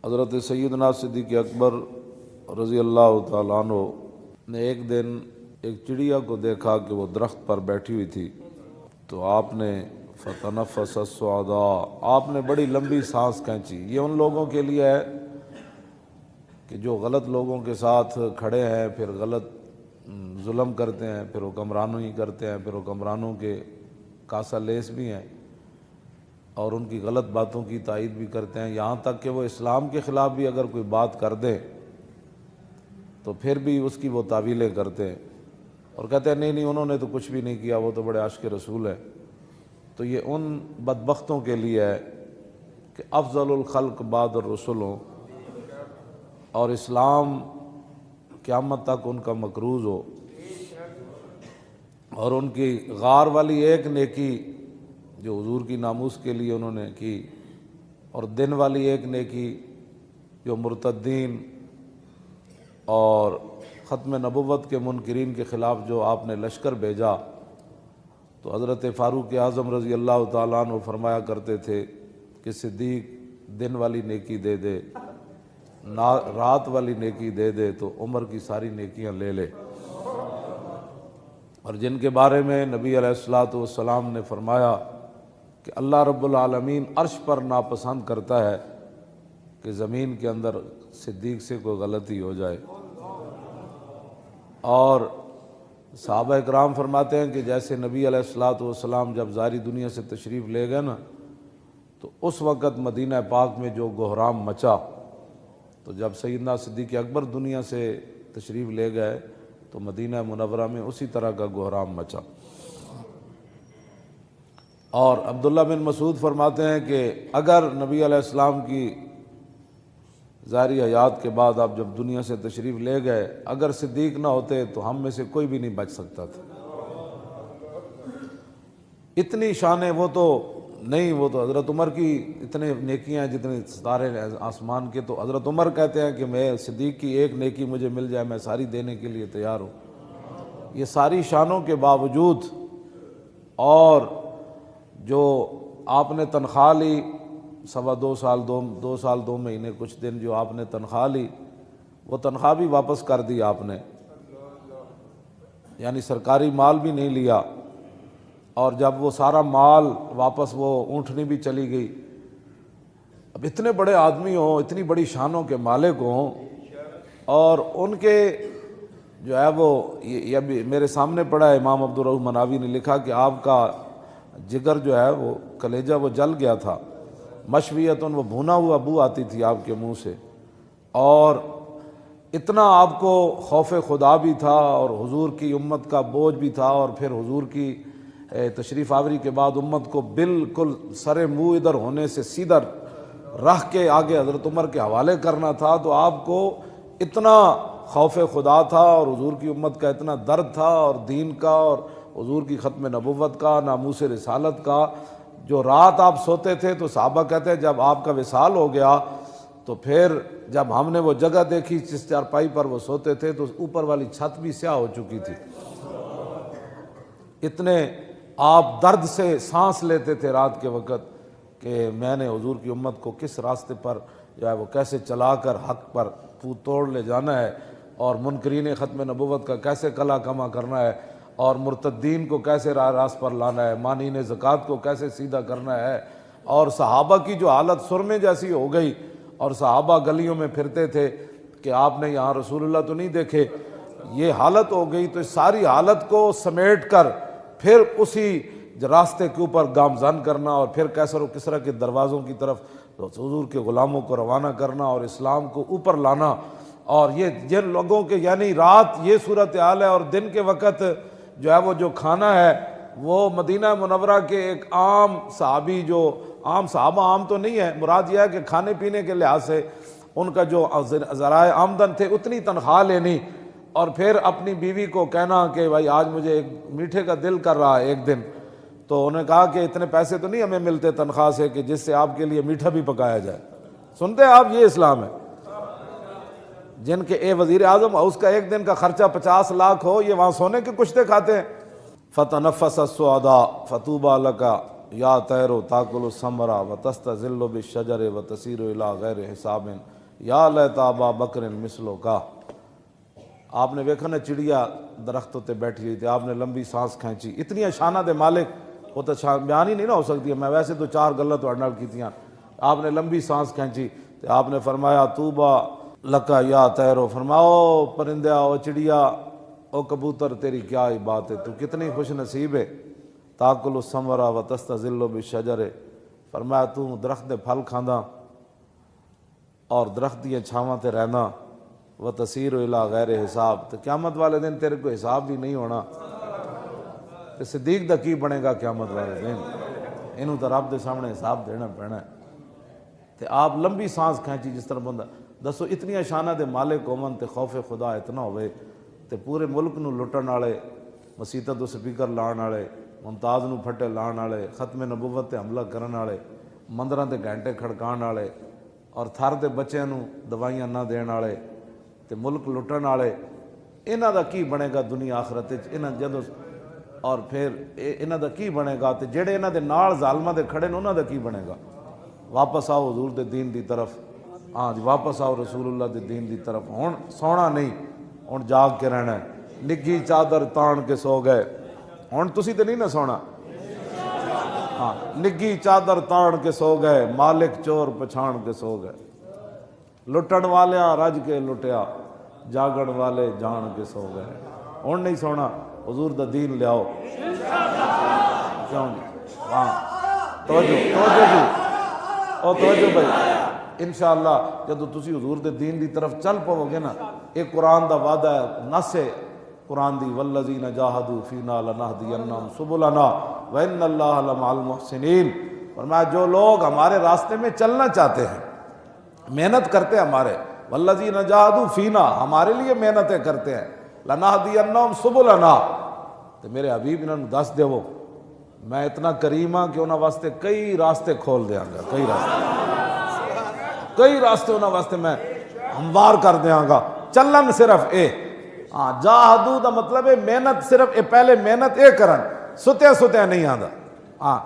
حضرت سیدنا صدیق اکبر رضی اللہ تعالیٰ عنہ نے ایک دن ایک چڑیا کو دیکھا کہ وہ درخت پر بیٹھی ہوئی تھی، تو آپ نے فتنفس الصعداء، آپ نے بڑی لمبی سانس کھینچی۔ یہ ان لوگوں کے لیے ہے کہ جو غلط لوگوں کے ساتھ کھڑے ہیں، پھر غلط ظلم کرتے ہیں، پھر حکمرانوں ہی کرتے ہیں، پھر حکمرانوں کے کاسہ لیس بھی ہیں اور ان کی غلط باتوں کی تائید بھی کرتے ہیں، یہاں تک کہ وہ اسلام کے خلاف بھی اگر کوئی بات کر دیں تو پھر بھی اس کی وہ تعویلیں کرتے ہیں اور کہتے ہیں نہیں انہوں نے تو کچھ بھی نہیں کیا، وہ تو بڑے عاشق رسول ہیں۔ تو یہ ان بدبختوں کے لیے ہے کہ افضل الخلق بعد الرسل ہوں اور اسلام قیامت تک ان کا مکروز ہو، اور ان کی غار والی ایک نیکی جو حضور کی ناموس کے لیے انہوں نے کی، اور دن والی ایک نیکی جو مرتدین اور ختم نبوت کے منکرین کے خلاف جو آپ نے لشکر بھیجا، تو حضرت فاروق اعظم رضی اللہ تعالیٰ عنہ فرمایا کرتے تھے کہ صدیق دن والی نیکی دے دے، رات والی نیکی دے دے تو عمر کی ساری نیکیاں لے لے۔ اور جن کے بارے میں نبی علیہ الصلوۃ والسلام نے فرمایا کہ اللہ رب العالمین عرش پر ناپسند کرتا ہے کہ زمین کے اندر صدیق سے کوئی غلطی ہو جائے۔ اور صحابہ اکرام فرماتے ہیں کہ جیسے نبی علیہ الصلوۃ والسلام جب ظاہری دنیا سے تشریف لے گئے نا، تو اس وقت مدینہ پاک میں جو گہرام مچا، تو جب سیدنا صدیق اکبر دنیا سے تشریف لے گئے تو مدینہ منورہ میں اسی طرح کا گہرام مچا۔ اور عبداللہ بن مسعود فرماتے ہیں کہ اگر نبی علیہ السلام کی ظاہری حیات کے بعد آپ جب دنیا سے تشریف لے گئے، اگر صدیق نہ ہوتے تو ہم میں سے کوئی بھی نہیں بچ سکتا تھا۔ اتنی شانیں وہ تو نہیں، وہ تو حضرت عمر کی اتنے نیکیاں ہیں جتنے ستارے آسمان کے، تو حضرت عمر کہتے ہیں کہ میں صدیق کی ایک نیکی مجھے مل جائے میں ساری دینے کے لیے تیار ہوں۔ یہ ساری شانوں کے باوجود، اور جو آپ نے تنخواہ لی 2.25 سال 2 سال 2 مہینے کچھ دن جو آپ نے تنخواہ لی، وہ تنخواہ بھی واپس کر دی آپ نے، یعنی سرکاری مال بھی نہیں لیا۔ اور جب وہ سارا مال واپس، وہ اونٹنی بھی چلی گئی۔ اب اتنے بڑے آدمی ہوں، اتنی بڑی شانوں کے مالک ہوں، اور ان کے جو ہے وہ یہ بھی میرے سامنے پڑا ہے، امام عبدالرؤف مناوی نے لکھا کہ آپ کا جگر جو ہے وہ کلیجہ وہ جل گیا تھا، مشویتن وہ بھونا ہوا بو آتی تھی آپ کے منہ سے، اور اتنا آپ کو خوف خدا بھی تھا اور حضور کی امت کا بوجھ بھی تھا، اور پھر حضور کی تشریف آوری کے بعد امت کو بالکل سر منہ ادھر ہونے سے سیدھا رکھ کے آگے حضرت عمر کے حوالے کرنا تھا، تو آپ کو اتنا خوف خدا تھا اور حضور کی امت کا اتنا درد تھا، اور دین کا اور حضور کی ختم نبوت کا، ناموس رسالت کا۔ جو رات آپ سوتے تھے تو صحابہ کہتے ہیں جب آپ کا وصال ہو گیا تو پھر جب ہم نے وہ جگہ دیکھی جس چارپائی پر وہ سوتے تھے تو اوپر والی چھت بھی سیاہ ہو چکی تھی۔ اتنے آپ درد سے سانس لیتے تھے رات کے وقت کہ میں نے حضور کی امت کو کس راستے پر جو ہے وہ کیسے چلا کر حق پر توڑ لے جانا ہے، اور منکرین ختم نبوت کا کیسے کلا کما کرنا ہے، اور مرتدین کو کیسے راہ راست پر لانا ہے، مانعین زکوٰۃ کو کیسے سیدھا کرنا ہے۔ اور صحابہ کی جو حالت سرمے جیسی ہو گئی، اور صحابہ گلیوں میں پھرتے تھے کہ آپ نے یہاں رسول اللہ تو نہیں دیکھے، یہ حالت ہو گئی۔ تو اس ساری حالت کو سمیٹ کر پھر اسی راستے کے اوپر گامزن کرنا، اور پھر کیسر و کسریٰ کے دروازوں کی طرف حضور کے غلاموں کو روانہ کرنا اور اسلام کو اوپر لانا۔ اور یہ جن لوگوں کے یعنی رات یہ صورتحال ہے، اور دن کے وقت جو ہے وہ جو کھانا ہے وہ مدینہ منورہ کے ایک عام صحابی، جو عام صحابہ عام تو نہیں ہے، مراد یہ ہے کہ کھانے پینے کے لحاظ سے ان کا جو ذرائع آمدن تھے اتنی تنخواہ لینی، اور پھر اپنی بیوی کو کہنا کہ بھائی آج مجھے ایک میٹھے کا دل کر رہا ہے ایک دن، تو انہوں نے کہا کہ اتنے پیسے تو نہیں ہمیں ملتے تنخواہ سے کہ جس سے آپ کے لیے میٹھا بھی پکایا جائے۔ سنتے ہیں آپ، یہ اسلام ہے۔ جن کے وزیر اعظم اس کا ایک دن کا خرچہ 50 لاکھ ہو، یہ وہاں سونے کے کشتے کھاتے ہیں۔ فتنفس الصعداء فطوبى لك یا طیرو تاکل الثمرہ وتستظل بالشجر وتسیر الی غیر حساب یا لیت ابا بکر مثلو کا۔ آپ نے ویکھا نا چڑیا درختوں تے بیٹھی ہوئی تھی، آپ نے لمبی سانس کھینچی، اتنی شانہ دے مالک وہ تو بیان ہی نہیں نہ ہو سکتی ہے، میں ویسے تو چار گلاں تہاڈے نال کیتیاں۔ آپ نے لمبی سانس کھینچی تو آپ نے فرمایا طوبیٰ لکا یا طیرو، فرماؤ پرندہ او چڑیا او کبوتر تیری کیا ہی بات ہے، تو کتنی خوش نصیب ہے۔ تاکل الثمرہ وتستظل بالشجر، فرمایا تو درخت دے پھل کھاندا اور درخت دیاں چھاواں تے رہنا، وتسیر الی غیر حساب، تو قیامت والے دن تیرے کو حساب بھی نہیں ہونا، تے صدیق دا کی بنے گا قیامت والے دن، انہوں تو رب دے سامنے حساب دینا پینا ہے۔ تے آپ لمبی سانس کھینچی جس طرح بندہ، دسو اتنی شانہ دے مالک ہومن تے خوف خدا اتنا ہوئے تے پورے ملک نو لٹن والے، مسیتاں تو سپیکر لان والے، ممتاز نو پھٹے لان والے، ختم نبوت تے حملہ کرن والے، مندراں تے گھنٹے کھڑکان والے، اور تھر دے بچیاں نو دوائیاں نہ دین والے تے ملک لٹن والے، انہاں دا کی بنے گا دنیا آخرت وچ؟ انہاں جدوں اور پھر انہاں دا کی بنے گا؟ تے جڑے انہاں دے نال ظالماں دے کھڑے نے انہاں دا کی بنے گا؟ واپس آؤ حضور دے دین دی طرف، ہاں جی واپس آؤ رسول اللہ دے دین دی طرف۔ ہن سونا نہیں، ہن جاگ کے رہنا ہے۔ نگھی چادر تان کے سو گئے، ہن تسی تے نہیں نہ سونا، ہاں نگھی چادر تان کے سو گئے، مالک چور پچھان کے سو گئے، لٹن والیاں رج کے لٹیا، جاگن والے جان کے سو گئے۔ ہن نہیں سونا، حضور دا دین لیاؤ، کیوں جی؟ ہاں توجہ جی، او توجہ بھائی، انشاءاللہ جدو تسی حضور دے دین دی طرف چل پاؤ گے نا، ایک قرآن دا وعدہ ہے، نص ہے قرآن دی، والذین جاہدوا فینا لنہدینہم سبلنا وان اللہ لمع المحسنین، فرمایا جو لوگ ہمارے راستے میں چلنا چاہتے ہیں، محنت کرتے ہیں ہمارے، والذین جاہدوا فینا، ہمارے لیے محنتیں کرتے ہیں، لنہدینہم سبلنا، تو میرے حبیب انہوں نے دس دے وہ میں اتنا کریم ہاں کہ انہاں واسطے کئی راستے کھول دیاں گا، کئی راستے انہاں واسطے میں ہموار کر دیاں گا۔ چلن صرف اے، ہاں جاہدو دا مطلب ہے محنت، صرف اے پہلے محنت اے کرن، ستیا نہیں آندا، ہاں